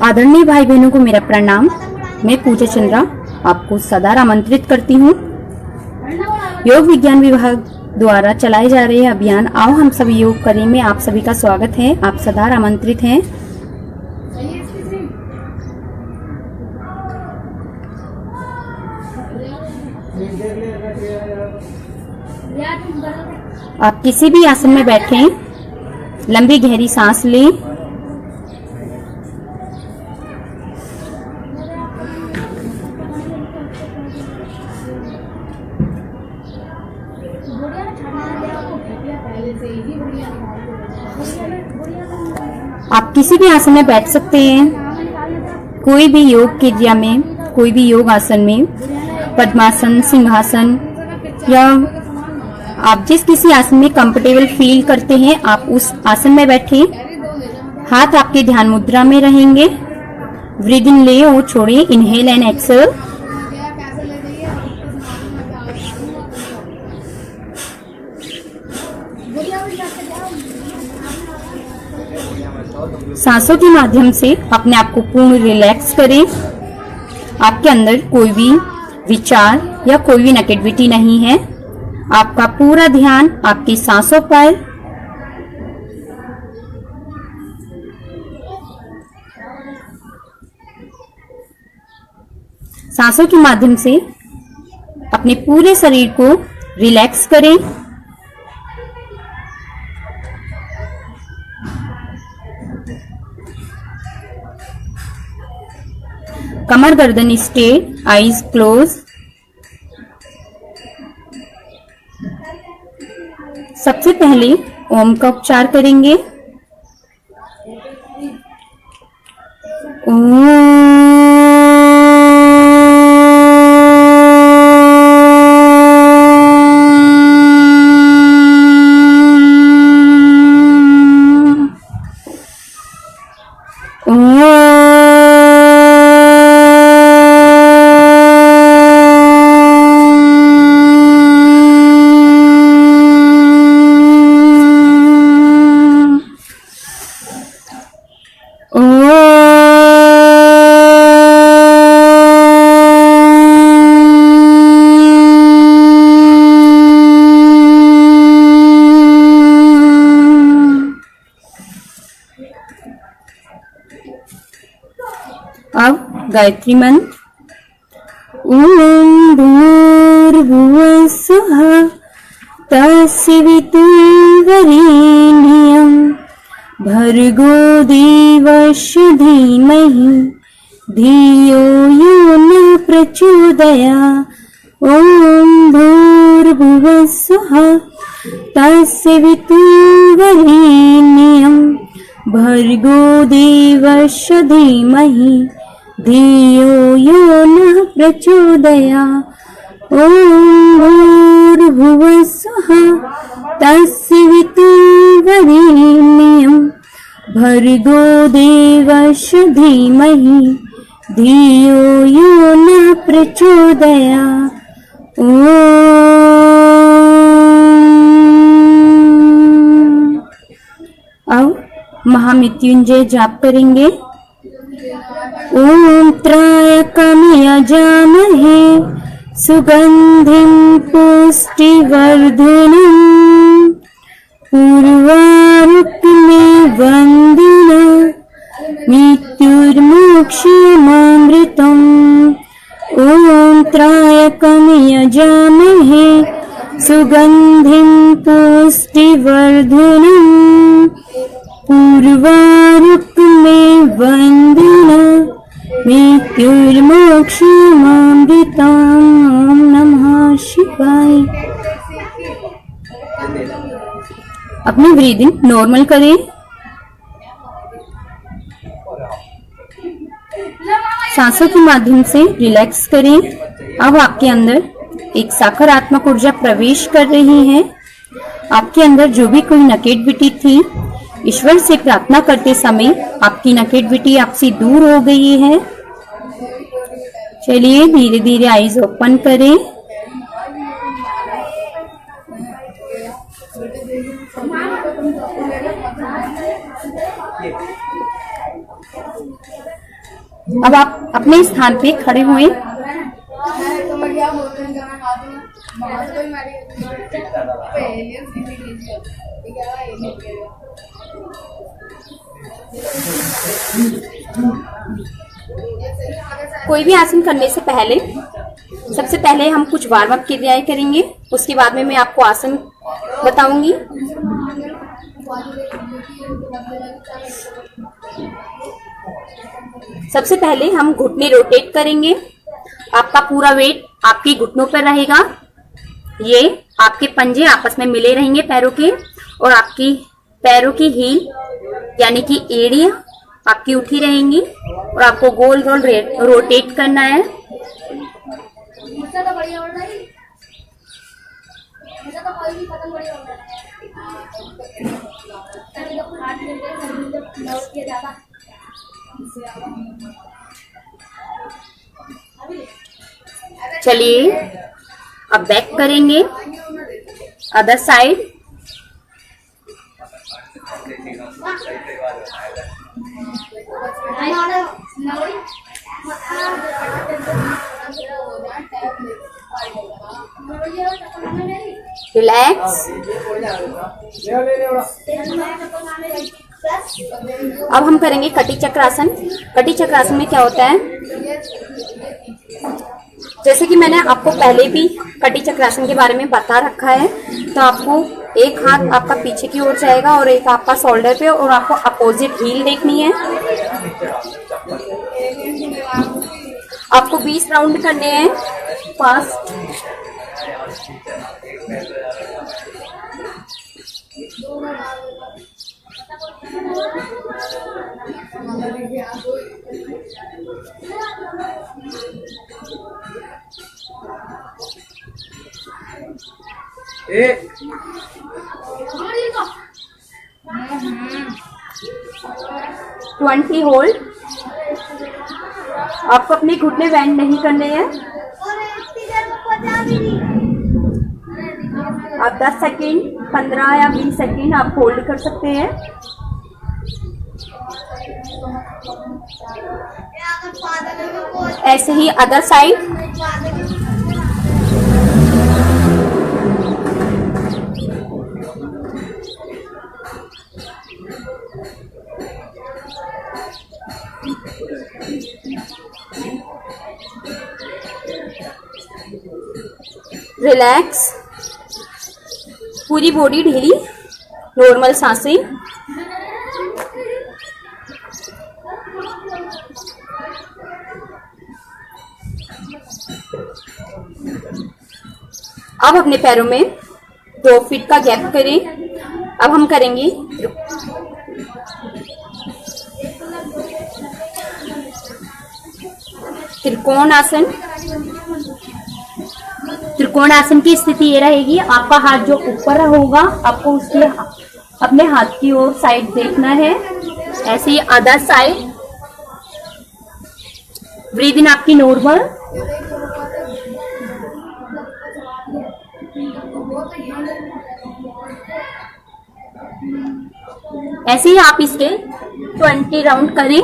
आदरणीय भाई बहनों को मेरा प्रणाम। मैं पूजा चंद्रा आपको सदा आमंत्रित करती हूँ। योग विज्ञान विभाग द्वारा चलाए जा रहे अभियान आओ हम सभी योग करें में आप सभी का स्वागत है। आप सदा आमंत्रित हैं। आप किसी भी आसन में बैठें, लंबी गहरी सांस लें। आप किसी भी आसन में बैठ सकते हैं। कोई भी योग क्रिया में, कोई भी योग आसन में, पद्मासन, सिंहासन या आप जिस किसी आसन में कंफर्टेबल फील करते हैं आप उस आसन में बैठें। हाथ आपके ध्यान मुद्रा में रहेंगे। ब्रीथ इन ले और छोड़ें, इनहेल एंड एक्सहेल। सांसों के माध्यम से अपने आप को पूर्ण रिलैक्स करें। आपके अंदर कोई भी विचार या कोई भी नेगेटिविटी नहीं है। आपका पूरा ध्यान आपकी सांसों पर। सांसों के माध्यम से अपने पूरे शरीर को रिलैक्स करें। कमर गर्दन स्ट्रेट, आईज क्लोज। सबसे पहले ओम का उच्चार करेंगे। अब गायत्री मंत्र। ओम भूर्भुवः स्वः तस्य वितुर्वरेण्यं भर्गो देवस्य धीमहि धियो यो न प्रचोदयात्। ओम भूर्भुवः स्वः तस्य वितुर्वरेण्यं भर्गो देवस्य धीमहि धियो यो न प्रचोदयात्। ओम भूर्भुवः स्वः तस्य वितुर्वरेण्यं भर्गो देवस्य धीमहि धियो यो न प्रचोदयात्। अब महामृत्युंजय जाप करेंगे। ओम त्र्यंबकं यजामहे सुगंधिं पुष्टिवर्धनम् उर्वारुकमिवन्दिना मृत्युर्मोक्षमामृतम्। ओम त्र्यंबकं यजामहे सुगंधिं पुष्टिवर्धनम् उर्वारुकमिवन्दिना मृत्युर्मोक्षमामृतम्। ओम नमः शिवाय। अपनी ब्रीदिंग नॉर्मल करें। सांसों के माध्यम से रिलैक्स करें। अब आपके अंदर एक सकारात्मक ऊर्जा प्रवेश कर रही है। आपके अंदर जो भी कोई नेगेटिविटी थी, ईश्वर से प्रार्थना करते समय आपकी नेगेटिविटी आपसे दूर हो गई है। चलिए धीरे धीरे आईज ओपन करें। अब आप अपने स्थान पे खड़े हुए। कोई भी आसन करने से पहले सबसे पहले हम कुछ वार्म अप क्रियाएं करेंगे, उसके बाद में मैं आपको आसन बताऊंगी। सबसे पहले हम घुटने रोटेट करेंगे। आपका पूरा वेट आपके घुटनों पर रहेगा। ये आपके पंजे आपस में मिले रहेंगे पैरों के, और आपकी पैरों की हील यानी कि एड़ियां आपकी उठी रहेंगी, और आपको गोल गोल रोटेट करना है। चलिए अब बैक करेंगे, अदर साइड। रिलैक्स। अब हम करेंगे कटी चक्रासन। कटी चक्रासन में क्या होता है, जैसे कि मैंने आपको पहले भी कटी चक्रासन के बारे में बता रखा है, तो आपको एक हाथ आपका पीछे की ओर जाएगा और एक आपका शोल्डर पे, और आपको अपोजिट हील देखनी है। आपको 20 राउंड करने हैं फास्ट। Twenty hold. आपको अपने घुटने बेंड नहीं करने हैं। आप 10 सेकेंड, 15 या 20 सेकेंड आप होल्ड कर सकते हैं। ऐसे ही अदर साइड। रिलैक्स, पूरी बॉडी ढीली, नॉर्मल सांसें। अब अपने पैरों में 2 फीट का गैप करें। अब हम करेंगे त्रिकोण आसन। त्रिकोण आसन की स्थिति ये रहेगी, आपका हाथ जो ऊपर होगा आपको उसके अपने हाथ की ओर साइड देखना है। ऐसे ही अदर साइड। ब्रीद इन आपकी नॉर्मल। ऐसे ही आप इसके 20 राउंड करें।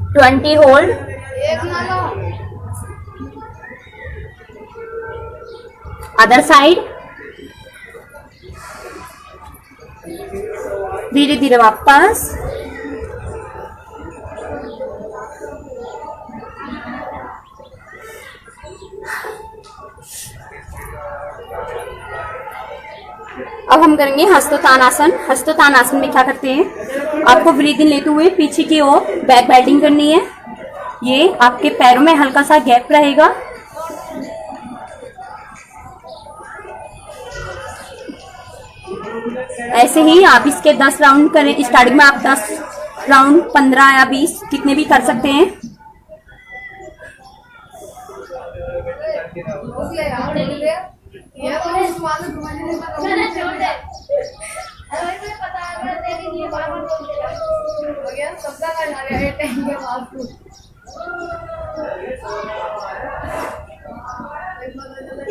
Twenty hold. Other side. धीरे धीरे वापस। अब हम करेंगे हस्तोत्थान आसन। हस्तोत्थान आसन में क्या करते हैं, आपको ब्रीथ इन लेते हुए पीछे की ओर बैक बेंडिंग करनी है। ये आपके पैरों में हल्का सा गैप रहेगा। ऐसे ही आप इसके 10 राउंड करें। स्टार्टिंग में आप 10 राउंड, 15 या 20 कितने भी कर सकते हैं।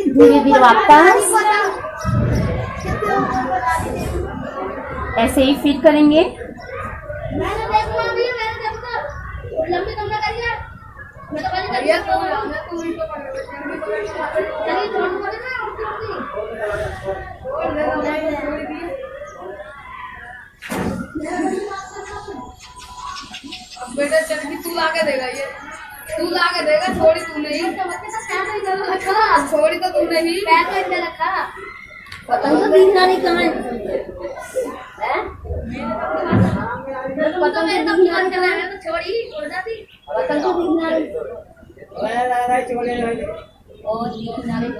धीरे धीरे वापस ऐसे ही फिर करेंगे। बेटा चटनी तू ला के देगा, ये तू ला के देगा, छोड़ी तू नहीं, छोड़ी तो तू नहीं, पतंग तो दिखना नहीं कहाँ है? पतंग मेरे को फोन करना है तो छोड़ी उड़ जाती। पतंग तो दिखना नहीं। और दिखना नहीं।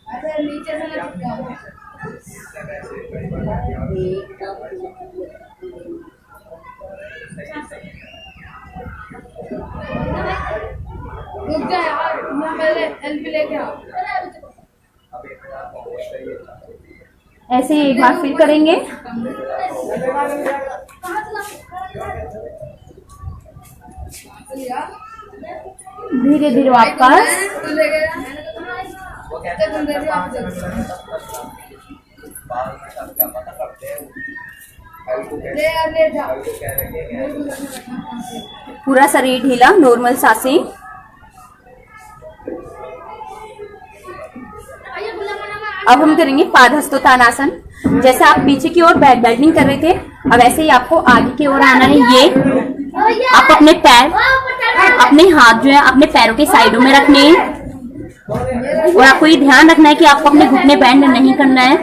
अरे नीचे से ना चिपका। रुक जा यार, मैं पहले एलपी लेके आओ। ऐसे ही एक बार फिर करेंगे। धीरे धीरे वापस पूरा शरीर ढीला, नॉर्मल सांसें। अब हम करेंगे पादहस्तोत्थानासन। जैसे आप पीछे की ओर बैक बेंडिंग कर रहे थे, अब ऐसे ही आपको आगे की ओर आना है। ये आप अपने पैर, अपने हाथ जो है अपने पैरों के साइडों में रखने हैं और आपको ये ध्यान रखना है कि आपको अपने घुटने बैंड नहीं करना है।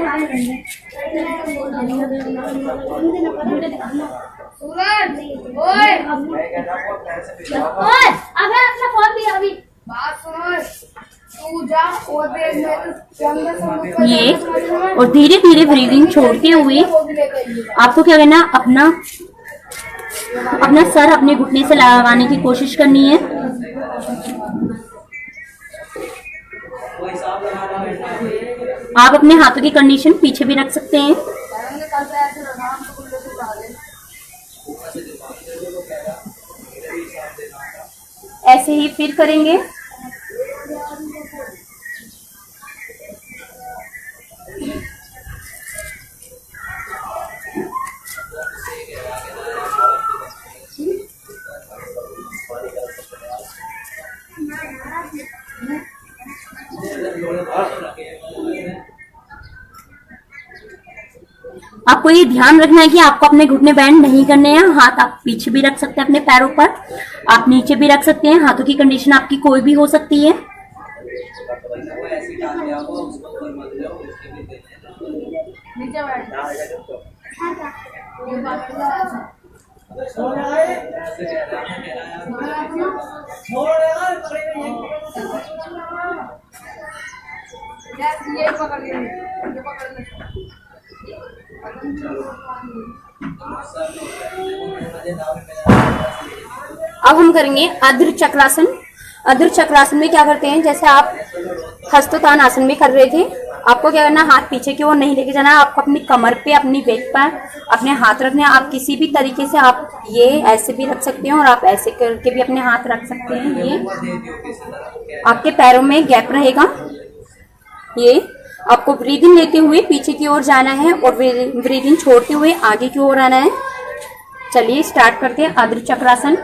ये और धीरे धीरे ब्रीदिंग छोड़ते हुए आपको क्या करना, अपना सर अपने घुटने से लगाने की कोशिश करनी है। आप अपने हाथों की कंडीशन पीछे भी रख सकते हैं। ऐसे ही फिर करेंगे। आपको ये ध्यान रखना है कि आपको अपने घुटने बैंड नहीं करने हैं। हाथ आप पीछे भी रख सकते हैं अपने पैरों पर, आप नीचे भी रख सकते हैं। हाथों की कंडीशन आपकी कोई भी हो सकती है। ये पकड़ ले, ये पकड़ ले। अब हम करेंगे अधर चक्रासन। अधर चक्रासन में क्या करते हैं, जैसे आप हस्तोत्थान आसन में कर रहे थे, आपको क्या करना, हाथ पीछे की ओर नहीं लेके जाना। आपको अपनी कमर पे, अपनी बेक पर अपने हाथ रखने हैं। आप किसी भी तरीके से आप ये ऐसे भी रख सकते हैं और आप ऐसे करके भी अपने हाथ रख सकते हैं। ये आपके पैरों में गैप रहेगा। ये आपको ब्रीदिंग लेते हुए पीछे की ओर जाना है और ब्रीदिंग छोड़ते हुए आगे की ओर आना है। चलिए स्टार्ट करते हैं अधर चक्रासन।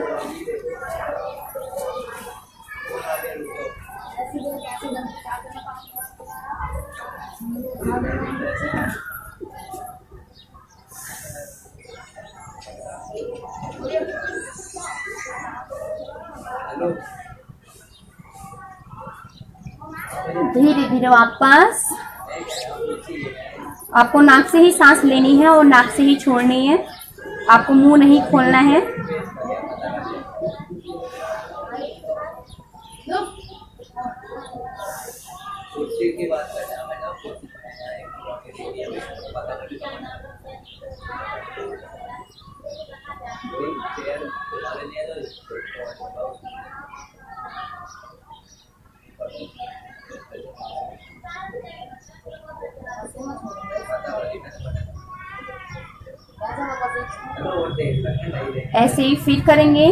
धीरे धीरे वापस। आपको नाक से ही सांस लेनी है और नाक से ही छोड़नी है। आपको मुंह नहीं खोलना है। ऐसे ही फिर करेंगे।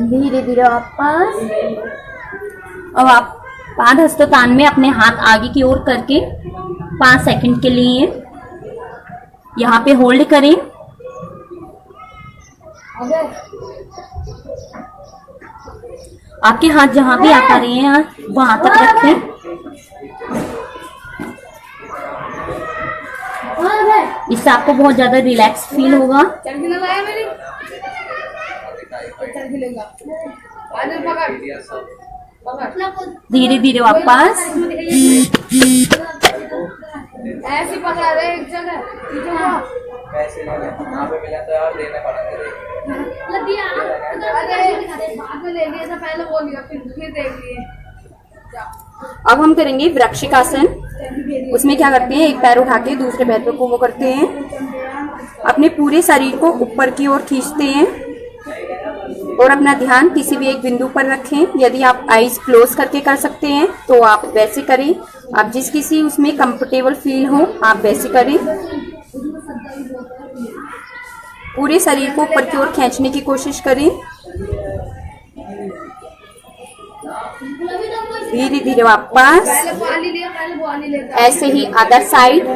धीरे धीरे वापस। अब आप पाद हस्तोत्तान में अपने हाथ आगे की ओर करके 5 सेकंड के लिए यहाँ पे होल्ड करें। आपके हाथ जहां भी आ रहे हैं वहां तक रखें। इससे आपको बहुत ज्यादा रिलैक्स फील होगा। चरखी लगाया मेरी चरखी लेगा आगे पकड़ पकड़ धीरे धीरे वापस। ऐसे पकड़ा रहे एक जगह पैसे वहाँ पे मिला तो यार देना पड़ेगा। अरे बाद में ले लिया था, पहले बोल लिया फिर देख लिए। अब हम करेंगे वृक्षिकासन। उसमें क्या करते हैं, एक पैर उठा के दूसरे पैर को वो करते हैं, अपने पूरे शरीर को ऊपर की ओर खींचते हैं और अपना ध्यान किसी भी एक बिंदु पर रखें। यदि आप आईज क्लोज करके कर सकते हैं तो आप वैसे करें। आप जिस किसी उसमें कंफर्टेबल फील हो आप वैसे करें। पूरे शरीर को ऊपर की ओर खींचने की कोशिश करें। धीरे धीरे वापस। पहले बुआली लिया, पहले बुआली लेता ऐसे ही अदर साइड।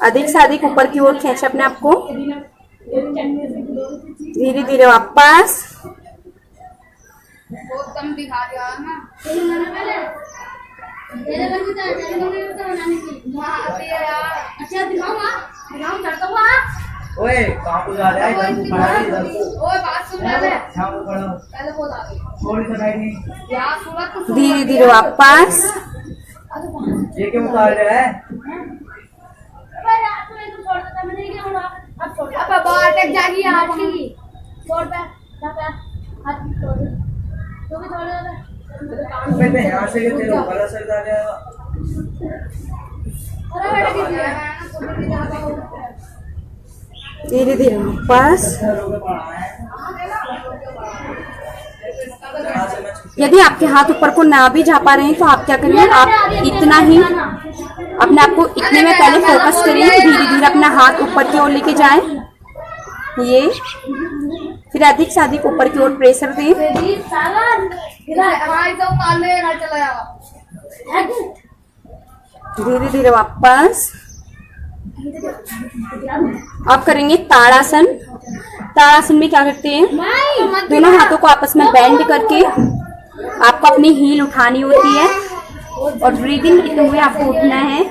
अधिक से अधिक ऊपर की ओर खींचे अपने आप को। धीरे धीरे वापस। बहुत कम दिखा दिया ना। अच्छा दिखाऊं चढ़ता हुआ। ओए कहाँ को जा रहा है? इधर को खड़ा है, इधर को। ओए बात सुन पहले यहाँ को खड़ा हो। पहले बोल आगे थोड़ी सा साइड में। यहाँ सूरत को धीरे धीरे वापस। ये क्यों उतार रहा है? अब अटक जाएगी यहाँ पर। बेटे यहाँ से के तेरे ऊपर असर आ जाएगा। धीरे धीरे वापस। यदि आपके हाथ ऊपर को ना भी जा पा रहे हैं तो आप क्या करेंगे, आप इतना ही अपने आप को इतने में पहले फोकस करें। धीरे धीरे अपना हाथ ऊपर की ओर लेके जाएं। ये फिर अधिक से अधिक ऊपर की ओर प्रेशर दें। धीरे धीरे वापस। आप करेंगे ताड़ासन। ताड़ासन में क्या करते हैं, दोनों हाथों को आपस में बेंड करके आपको अपनी हील उठानी होती है और ब्रीदिंग लेते हुए आपको उठना है।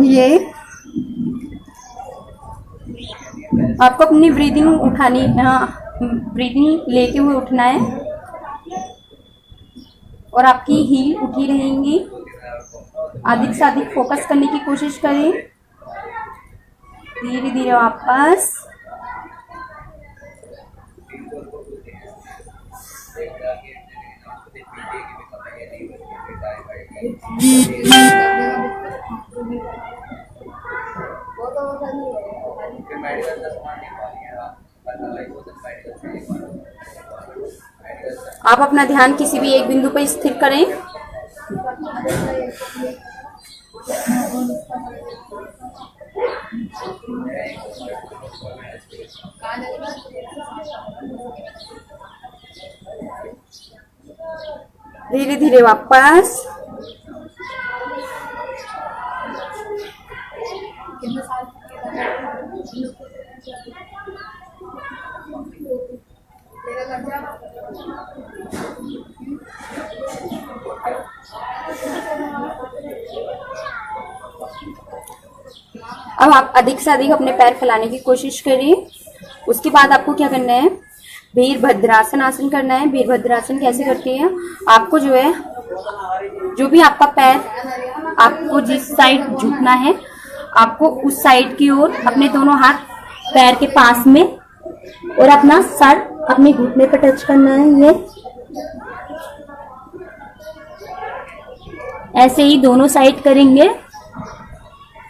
ये आपको अपनी ब्रीदिंग उठानी, ब्रीदिंग लेते हुए उठना है और आपकी हील उठी रहेंगी। अधिक से अधिक फोकस करने की कोशिश करें। धीरे धीरे वापस। आप अपना ध्यान किसी भी एक बिंदु पर स्थिर करें। धीरे धीरे वापस। अब आप अधिक से अधिक अपने पैर फैलाने की कोशिश करिए। उसके बाद आपको क्या करना है, वीरभद्रासन आसन करना है। वीरभद्रासन कैसे करते हैं, आपको जो है जो भी आपका पैर, आपको जिस साइड झुकना है आपको उस साइड की ओर अपने दोनों हाथ पैर के पास में और अपना सर अपने घुटने पर टच करना है। ये ऐसे ही दोनों साइड करेंगे।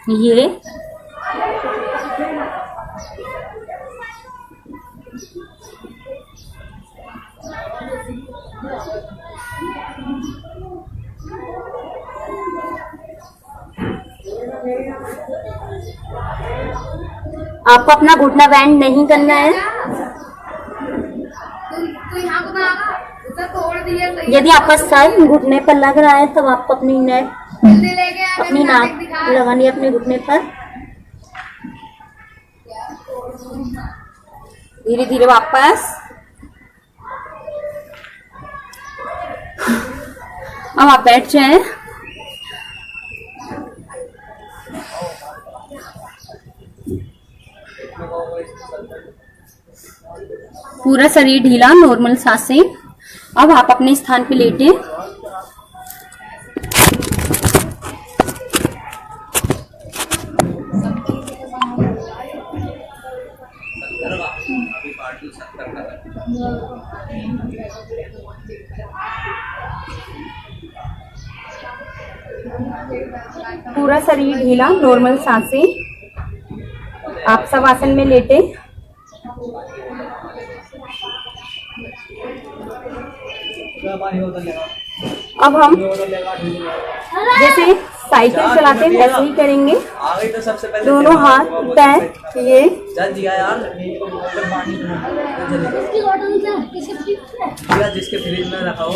ये आपको अपना घुटना बैंड नहीं करना है। तू यहाँ को आगा उसे तोड़ दिया सही। यदि आपका सर घुटने पर लग रहा है तब आपको अपनी नेक, जल्दी लेके आ, अपनी नाक लगानी है अपने घुटने पर। धीरे धीरे वापस। अब आप बैठ जाए। पूरा शरीर ढीला, नॉर्मल सांसें। अब आप अपने स्थान पे लेटे। अभी पार्टी 70 का पूरा शरीर ढीला, नॉर्मल सांसें। आप सब आसन में लेटे। अब हम जैसे साइकिल चलाते हैं वैसे ही करेंगे। आगे तो सबसे पहले दोनों हाथ पैर ये जल दिया यार, इसकी बॉटल क्या किसके फ्रिज में दिया जिसके फ्रिज में रखा हो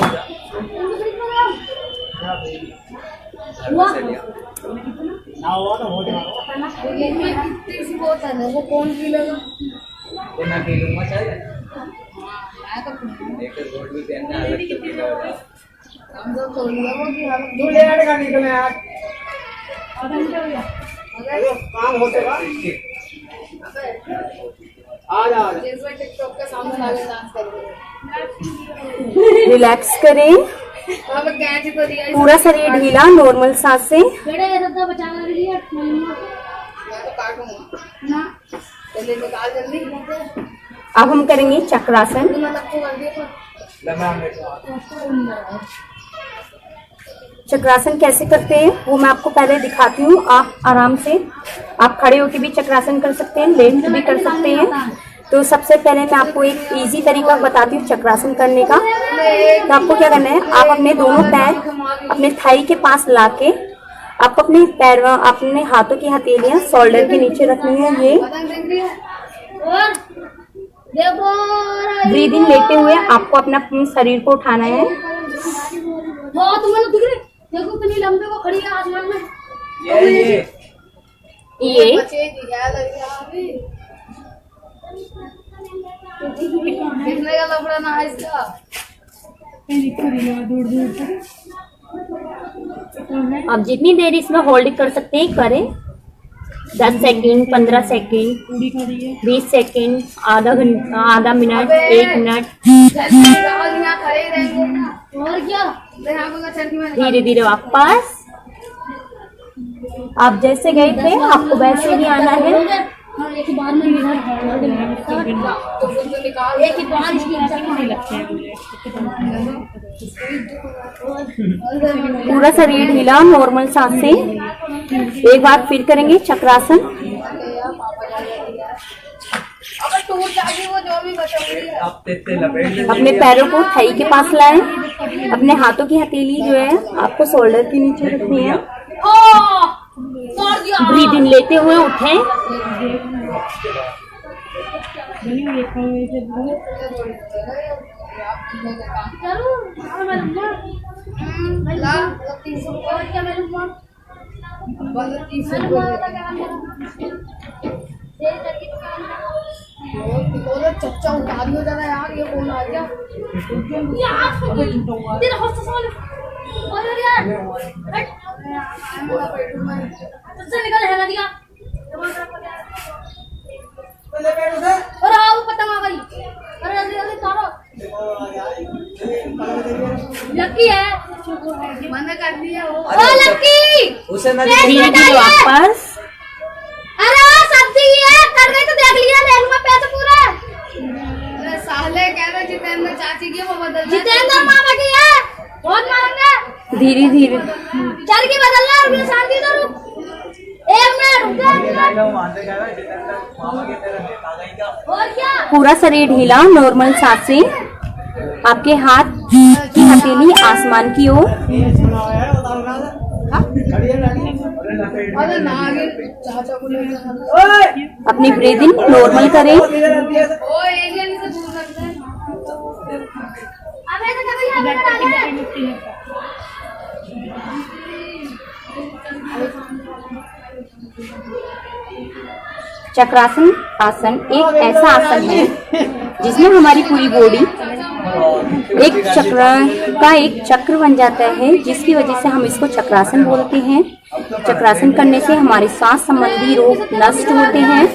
क्या हुआ ये कितनी सी बोतल है वो कौन पी लेगा? तो मैं पी लूंगा चाहे मैं तो पी एक रोड भी पहनना अलग से पी लूंगा। हम सब छोड़ दिया वो कि हम तू ले आने का निकले यार अगर काम होते का आ जा जैसे टिकटॉक के सामने आगे डांस कर रहे हैं। रिलैक्स करें। अब कैच तो दिया पूरा शरीर ढीला, नॉर्मल सांसें। बेटे रद्दा बचा कर लिए मैं तो काटूंगा ना चलिए निकाल जल्दी अब हम करेंगे चक्रासन। मैं सबको कर दिया चक्रासन कैसे करते हैं वो मैं आपको पहले दिखाती हूँ। आप आराम से आप खड़े होकर भी चक्रासन कर सकते हैं, लेट भी कर सकते हैं। तो सबसे पहले मैं आपको एक इजी तरीका बताती हूँ चक्रासन करने का। तो आपको क्या करना है, आप अपने दोनों पैर अपने थाई के पास लाके आप अपने पैर, अपने हाथों की हथेलियां शोल्डर के नीचे रखनी है। ये पतंग देख रही है और देखो ब्रीद इन लेते हुए आपको अपना शरीर को उठाना है। बहुत तुम्हें दिख रही देखो कितनी लंबे को खड़ी है आसमान में ये बच्चे की याद लग रहा अभी देखने का लफड़ा ना है इसका। आप जितनी देर इसमें होल्ड कर सकते हैं करें। 10 सेकंड, 15 सेकंड, 20 सेकंड, आधा घंटा, आधा मिनट, 1 मिनट। जल्दी निकाल, यहाँ खड़े ही रहेंगे और क्या यहाँ को चलती में धीरे धीरे वापस। आप जैसे गए थे आपको वैसे ही आना है। हाँ एक ही बार में निकाल एक ही बार इसकी नहीं लगते पूरा शरीर ढीला, नॉर्मल सांसें। एक बार फिर करेंगे चक्रासन। अगर टूट जाएगी वो जो भी बचा हुई है आप तेरे लपेट ले अपने पैरों को थाई के पास लाएं। अपने हाथों की हथेली जो है आपको शोल्डर के नीचे रखनी है। ब्रीद इन लेते हुए उठें। ला 30 और क्या मैं लूंगा 30 चच्चा उठा दियो जरा यार, ये कौन आ गया? तेरा हौसला साले अरे यार तुझसे निकल है ना दिया और आओ पतंग आ गई। अरे जल्दी जल्दी तारो लकी है मैंने कर दिया वो। ओ लक्की उसे ना धीरे धीरे वापस। अरे वो सब्जी है कर गई तो देख लिया ले लूंगा पैसे पूरा। अरे साले कह रहे जितेंद्र चाची की वो बदल जितेंद्र मामा की है बहुत मारेंगे। धीरे धीरे चल के बदलना और भी शांति से रुक 1 मिनट रुक जा। डायलॉग मानते कह रहा है जितेंद्र मामा की तरह नेता गई का। और क्या पूरा शरीर ढीला, नॉर्मल सांसें। आपके हाथ की हथेली आसमान की ओर। अरे ना आगे चाचा को ले जाना। अपनी ब्रीदिंग नॉर्मल करें। ओ एलियन से दूर रखते हैं। अब ऐसे कभी हमें डालेंगे। चक्रासन आसन एक ऐसा आसन है जिसमें हमारी पूरी बॉडी एक चक्र बन जाता है, जिसकी वजह से हम इसको चक्रासन बोलते हैं। चक्रासन करने से हमारे सांस संबंधी रोग नष्ट होते हैं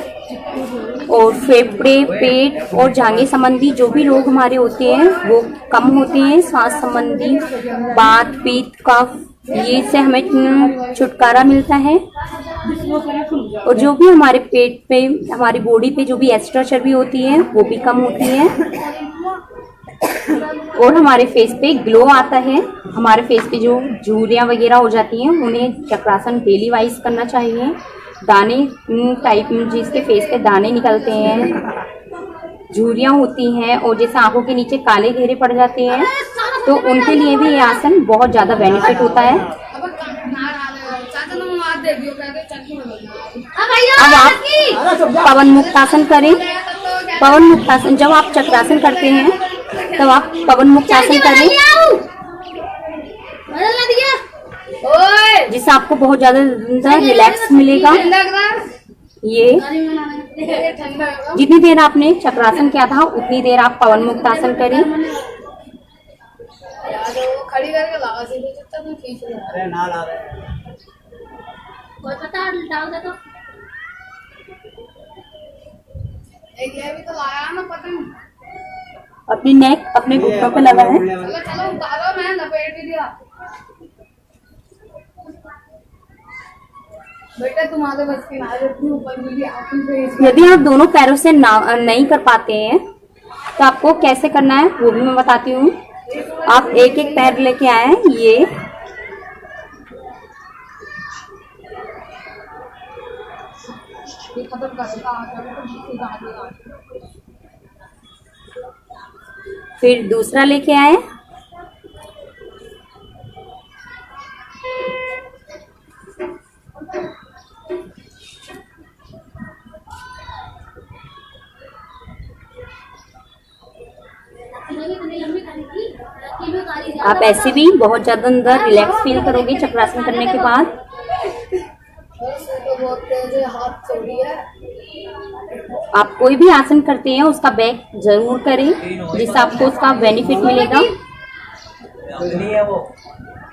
और फेफड़े, पेट और जांघें संबंधी जो भी रोग हमारे होते हैं वो कम होते हैं। सांस संबंधी बात, पित्त, कफ ये से हमें छुटकारा मिलता है। और जो भी हमारे पेट पे, हमारी बॉडी पे जो भी एक्स्ट्रा चर्बी होती है वो भी कम होती है और हमारे फेस पे ग्लो आता है। हमारे फेस पे जो झुर्रियाँ वगैरह हो जाती हैं उन्हें चक्रासन डेली वाइज करना चाहिए। दाने टाइप जिसके फेस पे दाने निकलते हैं, झुर्रियाँ होती हैं और जैसे आंखों के नीचे काले घेरे पड़ जाते हैं तो उनके लिए भी ये आसन बहुत ज़्यादा बेनिफिट होता है। अब चाचा ने मार दे दियो कहते चटनी में अब भैया अब आप पवन मुक्त आसन करें। पवन मुक्त आसन जब आप चक्रासन करते हैं तब आप पवन मुक्त आसन करें, बदल दिया। ओए जिससे आपको बहुत ज्यादा रिलैक्स मिलेगा। ठंडा करा ये ठंडा करा। जितनी देर आपने चक्रासन किया था उतनी देर आप पवन मुक्त आसन करें। यार वो खड़ी करके लगा सीधे जितना तुम खींच ले। अरे ना ला रहे कोई पता डाल दे तो एक ये भी तो लाया ना पतंग। अपनी नेक अपने घुटनों पे लगा है। चलो चलो उतारो, मैं लपेट भी दिया। बेटा तुम्हारे बस की ना इतनी ऊपर भी आपन पे। यदि आप दोनों पैरों से नहीं कर पाते हैं तो आपको कैसे करना है वो भी मैं बताती हूँ। आप एक एक पैर लेके आए, ये खत्म कर फिर दूसरा लेके आए, आप ऐसे भी बहुत ज्यादा अंदर रिलैक्स फील करोगे चक्रासन करने के बाद। तो बहुत तेज है, हाथ चोरी है। आप कोई भी आसन करते हैं उसका बैक जरूर करें जिससे आपको उसका बेनिफिट मिलेगा। नहीं है वो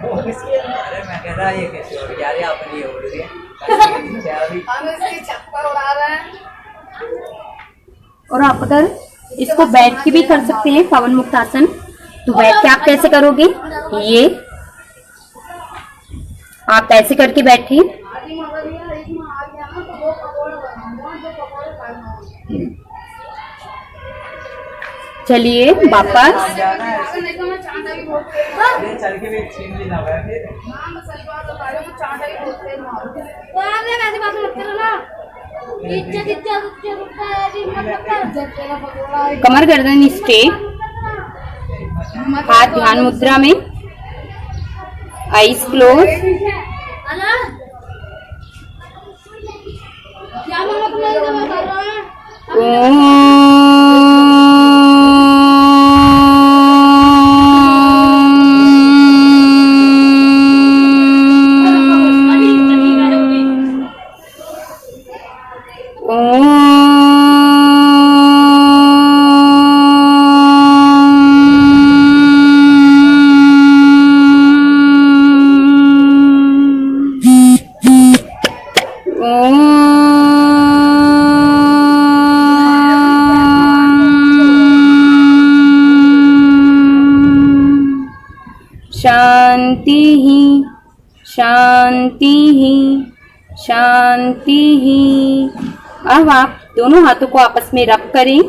किसकी है? अरे मैं कह रहा ये कैसे हो रही है? यार आपने ये हो रही है हम इसकी चक्कर उड़ा रहे हैं। और आप अगर इसको बैठ के भी कर सकते हैं पवन मुक्त आसन, तो बैठ के आप कैसे करोगे? ये आप ऐसे करके बैठे, आदि मगर ये एक में आ गया ना तो 2 पकौड़े बनाऊंगा, 2 पकौड़े खाऊंगा। चलिए वापस। नहीं तो मैं चांटा भी बहुत तेज ये चल के भी एक सीन भी ना हुआ है फिर। हाँ मैं सही बात बता रही हूँ, मैं चांटा भी बहुत तेज मारूंगी। तो आपने कैसी बात मत करो ना। इज्जत इज्जत रुकता है भी मतलब कर। जब तेरा पकौड़ा एक कमर गर्दन स्ट्रेट, हाथ ध्यान मुद्रा में, आईज क्लोज। अला क्या मामा तुम्हारे दवा कर रहा है? शांति ही, शांति ही। अब आप दोनों हाथों को आपस में रब करें।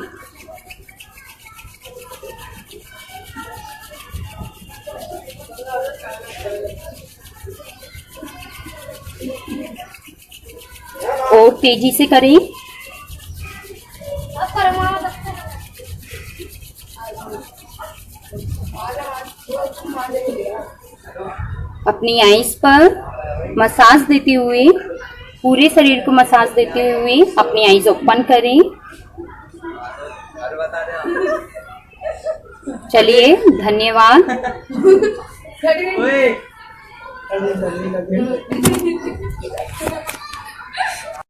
और तेजी से करें। अब परमात्मा अपनी आईज पर मसाज देते हुए, पूरे शरीर को मसाज देते हुए अपनी आईज ओपन करें। और बता दे चलिए, धन्यवाद। ओए अरे जल्दी लगे